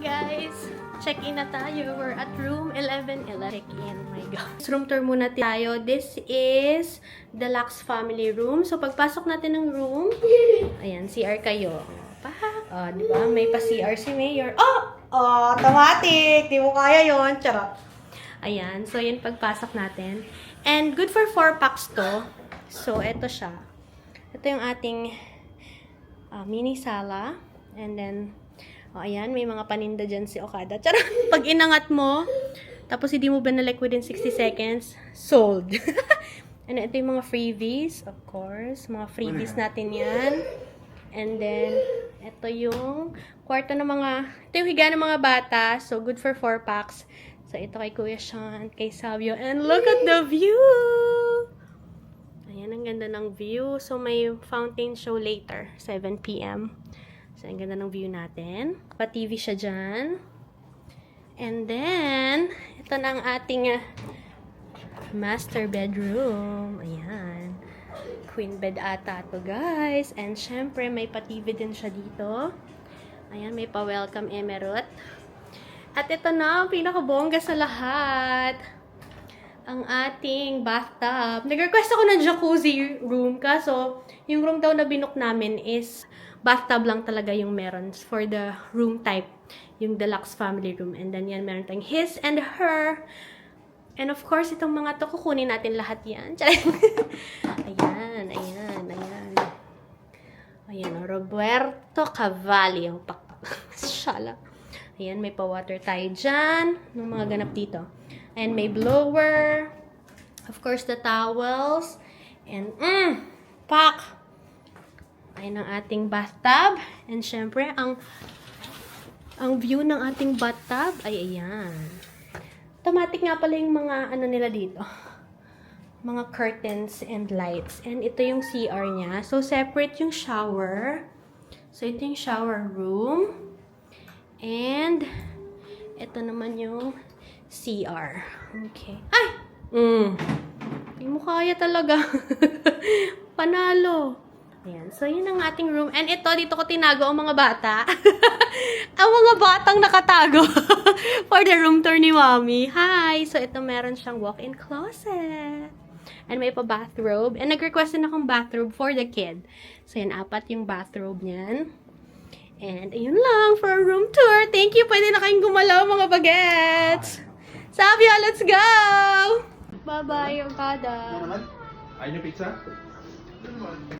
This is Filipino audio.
Guys, check-in na tayo. We're at room 1111. Check-in. Oh my God. Room tour muna tayo. This is the Lux family room. So, pagpasok natin ng room, ayan, CR kayo. Di ba? May pa-CR si Mayor. Automatic! Di mo kaya yon. Charot. Ayan. So, yun pagpasok natin. And good for 4 packs to. So, eto siya. Ito yung ating mini sala. And then, ayan, may mga paninda dyan si Okada. Charot! Pag inangat mo, tapos hindi mo binalik within 60 seconds, sold. And ito yung mga freebies, of course. Mga freebies natin yan. And then, ito yung kwarto ng ito yung higa ng mga bata. So, good for 4 packs. So, ito kay Kuya Sean, kay Savio. And look at the view! Ayan, ang ganda ng view. So, may fountain show later, 7 p.m. So, ang ganda ng view natin. Pa-TV siya dyan. And then, ito na ang ating master bedroom. Ayan. Queen bed ata to, guys. And syempre, may pa-TV din siya dito. Ayan, may pa-welcome emerald. At ito na, ang pinakabongga sa lahat. Ang ating bathtub. Nag-request ako ng jacuzzi room. Kaso, yung room daw na binook namin is bathtub lang talaga yung meron for the room type. Yung deluxe family room. And then yan, meron tayong his and her. And of course, itong mga to, kukunin natin lahat yan. Ayan, ayan, ayan. Ayan, Roberto Cavalli. Yung shala. Ayan, may pa-water tayo dyan. Yung mga ganap dito. And may blower. Of course, the towels. And, pack! Ayan ang ating bathtub. And syempre, ang view ng ating bathtub ay ayan. Automatic nga pala yung mga nila dito. Mga curtains and lights. And ito yung CR niya. So, separate yung shower. So, ito yung shower room. And, ito naman yung CR. Okay. Ay! Hindi mo kaya talaga. Panalo. Ayan. So, yun ang ating room. And ito, dito ko tinago ang mga bata. Ang mga batang nakatago for the room tour ni Mommy. Hi! So, ito meron siyang walk-in closet. And may pa bathrobe. And nag-request din akong bathrobe for the kid. So, yan, 4 yung bathrobe niyan. And, ayun lang for a room tour. Thank you. Pwede na kayong gumalaw, mga bagets. Savio, let's go! Bye-bye, Okada. Ayun yung pizza?